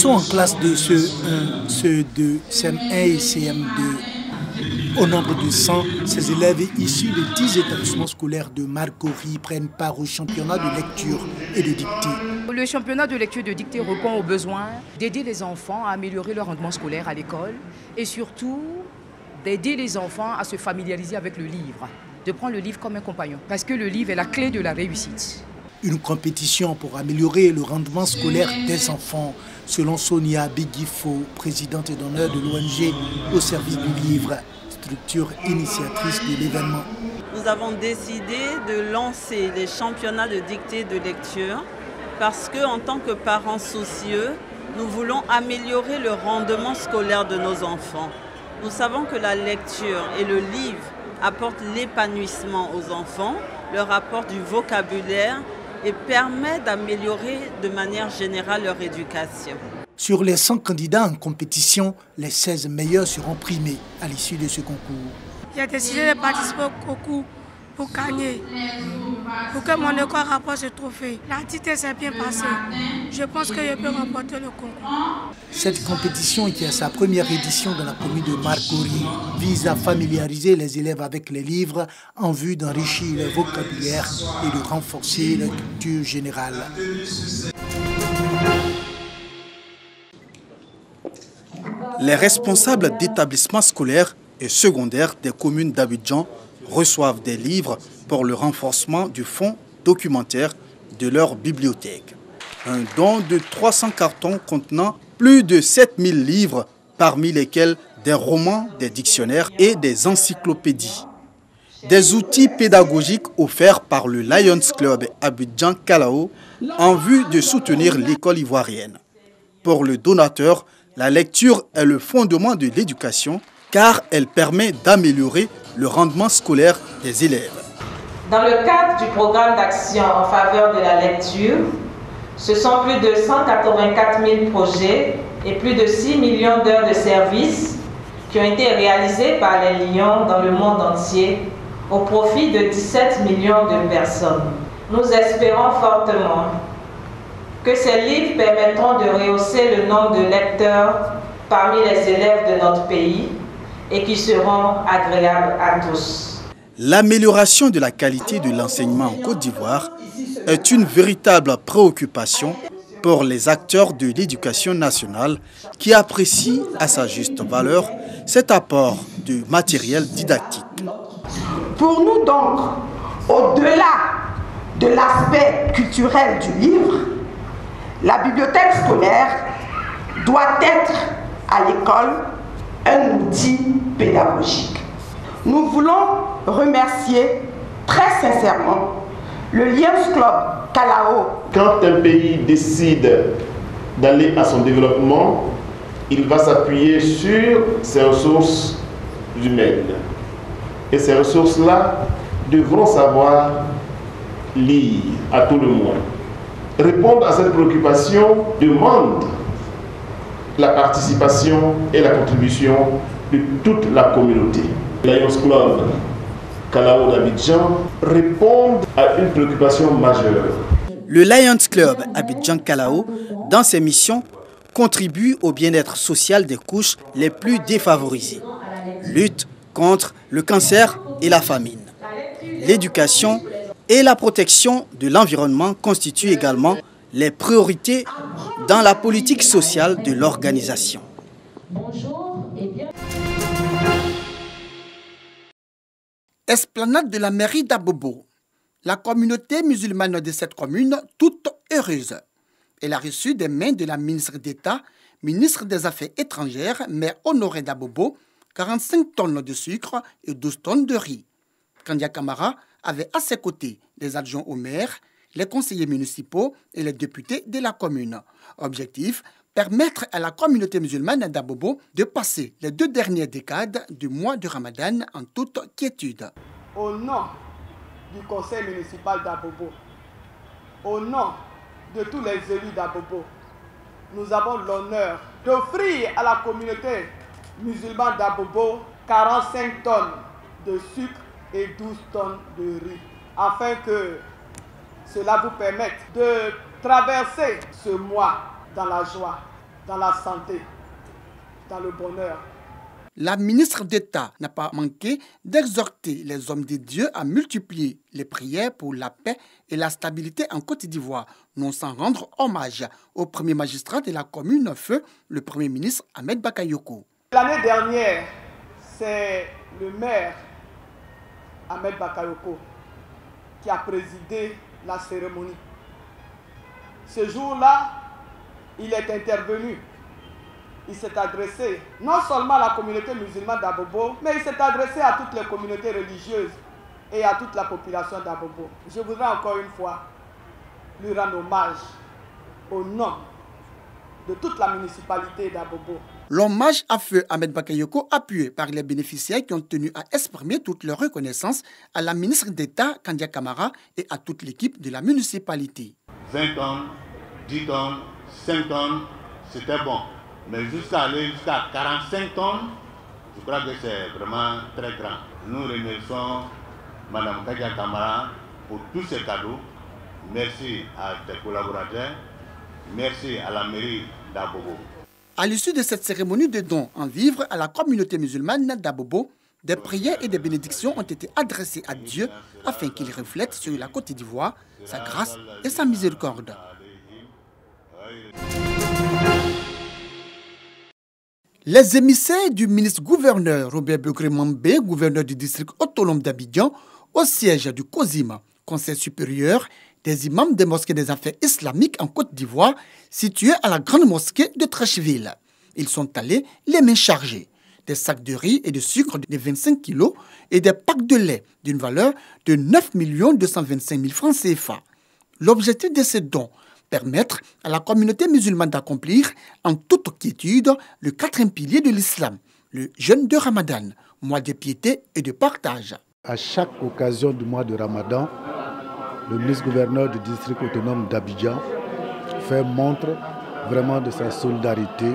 sont en classe de CE1, CE2, CM1 et CM2. Au nombre de 100, ces élèves issus de 10 établissements scolaires de Marcory prennent part au championnat de lecture et de dictée. Le championnat de lecture et de dictée répond au besoin d'aider les enfants à améliorer leur rendement scolaire à l'école et surtout d'aider les enfants à se familiariser avec le livre, de prendre le livre comme un compagnon, parce que le livre est la clé de la réussite. Une compétition pour améliorer le rendement scolaire des enfants, selon Sonia Bigifo, présidente d'honneur de l'ONG au service du livre, structure initiatrice de l'événement. Nous avons décidé de lancer les championnats de dictée et de lecture parce qu'en tant que parents soucieux, nous voulons améliorer le rendement scolaire de nos enfants. Nous savons que la lecture et le livre apportent l'épanouissement aux enfants, leur apportent du vocabulaire et permet d'améliorer de manière générale leur éducation. Sur les 100 candidats en compétition, les 16 meilleurs seront primés à l'issue de ce concours. J'ai décidé de participer au concours pour gagner, pour que mon école rapporte ce trophée. La dictée s'est bien passée. Je pense que je peux remporter le concours. Cette compétition, qui a sa première édition dans la commune de Marcory, vise à familiariser les élèves avec les livres en vue d'enrichir leur vocabulaire et de renforcer leur culture générale. Les responsables d'établissements scolaires et secondaires des communes d'Abidjan reçoivent des livres pour le renforcement du fonds documentaire de leur bibliothèque. Un don de 300 cartons contenant plus de 7000 livres, parmi lesquels des romans, des dictionnaires et des encyclopédies. Des outils pédagogiques offerts par le Lions Club Abidjan Kalao en vue de soutenir l'école ivoirienne. Pour le donateur, la lecture est le fondement de l'éducation car elle permet d'améliorer le rendement scolaire des élèves. Dans le cadre du programme d'action en faveur de la lecture, ce sont plus de 184 000 projets et plus de 6 millions d'heures de services qui ont été réalisés par les Lions dans le monde entier au profit de 17 millions de personnes. Nous espérons fortement que ces livres permettront de rehausser le nombre de lecteurs parmi les élèves de notre pays et qui seront agréables à tous. L'amélioration de la qualité de l'enseignement en Côte d'Ivoire est une véritable préoccupation pour les acteurs de l'éducation nationale qui apprécient à sa juste valeur cet apport de matériel didactique. Pour nous donc, au-delà de l'aspect culturel du livre, la bibliothèque scolaire doit être à l'école un outil pédagogique. Nous voulons remercier très sincèrement le Lions Club Kalao. Quand un pays décide d'aller à son développement, il va s'appuyer sur ses ressources humaines. Et ces ressources-là devront savoir lire à tout le moins. Répondre à cette préoccupation demande la participation et la contribution de toute la communauté. Le Lions Club Kalao d'Abidjan répond à une préoccupation majeure. Le Lions Club Abidjan Kalao, dans ses missions, contribue au bien-être social des couches les plus défavorisées. Lutte contre le cancer et la famine. L'éducation et la protection de l'environnement constituent également les priorités dans la politique sociale de l'organisation. Esplanade de la mairie d'Abobo. La communauté musulmane de cette commune, toute heureuse. Elle a reçu des mains de la ministre d'État, ministre des Affaires étrangères, Mère Honorée d'Abobo, 45 tonnes de sucre et 12 tonnes de riz. Kandia Kamara avait à ses côtés les adjoints au maire, les conseillers municipaux et les députés de la commune. Objectif, permettre à la communauté musulmane d'Abobo de passer les 2 dernières décades du mois de Ramadan en toute quiétude. Au nom du conseil municipal d'Abobo, au nom de tous les élus d'Abobo, nous avons l'honneur d'offrir à la communauté musulmane d'Abobo 45 tonnes de sucre et 12 tonnes de riz, afin que cela vous permette de traverser ce mois dans la joie dans la santé, dans le bonheur. La ministre d'État n'a pas manqué d'exhorter les hommes de Dieu à multiplier les prières pour la paix et la stabilité en Côte d'Ivoire, non sans rendre hommage au premier magistrat de la commune, feu le Premier ministre Ahmed Bakayoko. L'année dernière, c'est le maire Ahmed Bakayoko qui a présidé la cérémonie. Ce jour-là, il est intervenu. Il s'est adressé non seulement à la communauté musulmane d'Abobo, mais il s'est adressé à toutes les communautés religieuses et à toute la population d'Abobo. Je voudrais encore une fois lui rendre hommage au nom de toute la municipalité d'Abobo. L'hommage à feu Ahmed Bakayoko, appuyé par les bénéficiaires qui ont tenu à exprimer toute leur reconnaissance à la ministre d'État Kandia Kamara et à toute l'équipe de la municipalité. 20 tonnes, 10 tonnes, 5 tonnes, c'était bon. Mais jusqu'à 45 tonnes, je crois que c'est vraiment très grand. Nous remercions Mme Kandia Kamara pour tous ces cadeaux. Merci à tes collaborateurs. Merci à la mairie d'Abobo. À l'issue de cette cérémonie de dons en vivres à la communauté musulmane d'Abobo, des prières et des bénédictions ont été adressées à Dieu afin qu'il reflète sur la Côte d'Ivoire sa grâce et sa miséricorde. Les émissaires du ministre-gouverneur Robert Begré-Mambé, gouverneur du district autonome d'Abidjan, au siège du COSIM, Conseil supérieur des imams des mosquées des affaires islamiques en Côte d'Ivoire, situé à la grande mosquée de Trécheville. Ils sont allés les mains chargées. Des sacs de riz et de sucre de 25 kilos et des packs de lait d'une valeur de 9 225 000 francs CFA. L'objectif de ces dons, permettre à la communauté musulmane d'accomplir en toute quiétude le quatrième pilier de l'islam, le jeûne de Ramadan, mois de piété et de partage. À chaque occasion du mois de Ramadan, le ministre-gouverneur du district autonome d'Abidjan fait montre vraiment de sa solidarité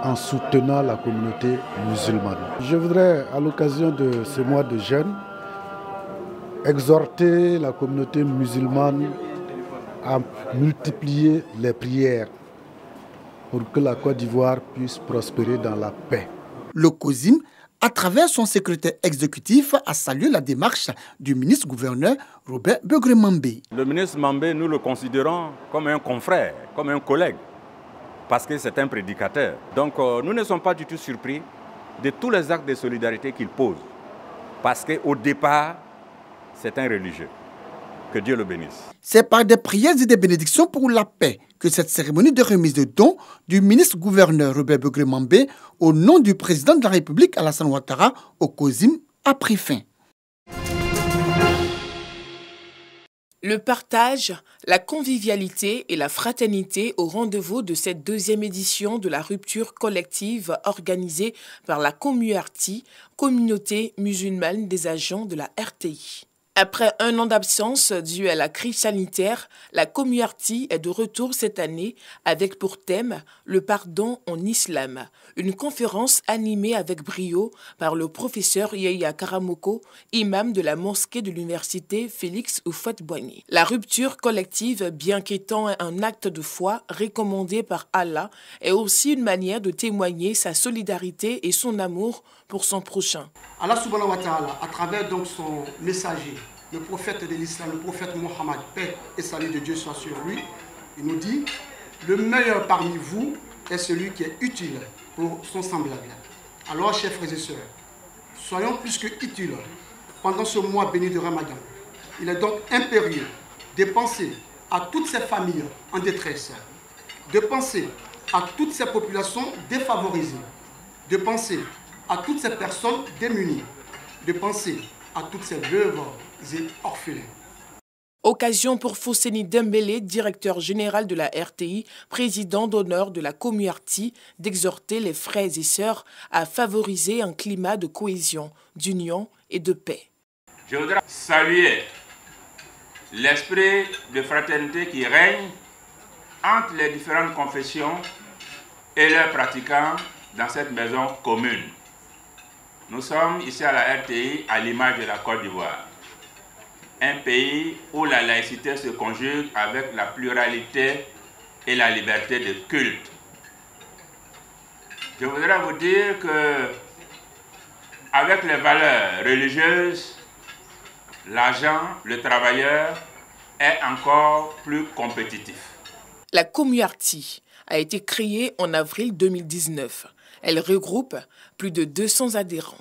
en soutenant la communauté musulmane. Je voudrais, à l'occasion de ce mois de jeûne, exhorter la communauté musulmane à multiplier les prières pour que la Côte d'Ivoire puisse prospérer dans la paix. Le COSIM, à travers son secrétaire exécutif, a salué la démarche du ministre-gouverneur Robert Begré-Mambé. Le ministre Mambé, nous le considérons comme un confrère, comme un collègue, parce que c'est un prédicateur. Donc nous ne sommes pas du tout surpris de tous les actes de solidarité qu'il pose, parce qu'au départ, c'est un religieux. Que Dieu le bénisse. C'est par des prières et des bénédictions pour la paix que cette cérémonie de remise de dons du ministre-gouverneur Robert Begré-Mambé au nom du président de la République Alassane Ouattara au COSIM a pris fin. Le partage, la convivialité et la fraternité au rendez-vous de cette deuxième édition de la rupture collective organisée par la COMURTI, communauté musulmane des agents de la RTI. Après un an d'absence due à la crise sanitaire, la COMURTI est de retour cette année avec pour thème le pardon en islam, une conférence animée avec brio par le professeur Yaya Karamoko, imam de la mosquée de l'université Félix Houphouët-Boigny. La rupture collective, bien qu'étant un acte de foi recommandé par Allah, est aussi une manière de témoigner sa solidarité et son amour pour son prochain. Allah subhanahu wa ta'ala, à travers donc son messager, le prophète de l'islam, le prophète Mohammed, paix et salut de Dieu soit sur lui, il nous dit, le meilleur parmi vous est celui qui est utile pour son semblable. Alors, chers frères et sœurs, soyons plus que utiles pendant ce mois béni de Ramadan. Il est donc impérieux de penser à toutes ces familles en détresse, de penser à toutes ces populations défavorisées, de penser à toutes ces personnes démunies, de penser à toutes ces veuves et orphelins. Occasion pour Fousseni Dembélé, directeur général de la RTI, président d'honneur de la COMURTI, d'exhorter les frères et sœurs à favoriser un climat de cohésion, d'union et de paix. Je voudrais saluer l'esprit de fraternité qui règne entre les différentes confessions et leurs pratiquants dans cette maison commune. Nous sommes ici à la RTI à l'image de la Côte d'Ivoire, un pays où la laïcité se conjugue avec la pluralité et la liberté de culte. Je voudrais vous dire que avec les valeurs religieuses, l'agent, le travailleur est encore plus compétitif. La Commuarty a été créée en avril 2019. Elle regroupe plus de 200 adhérents.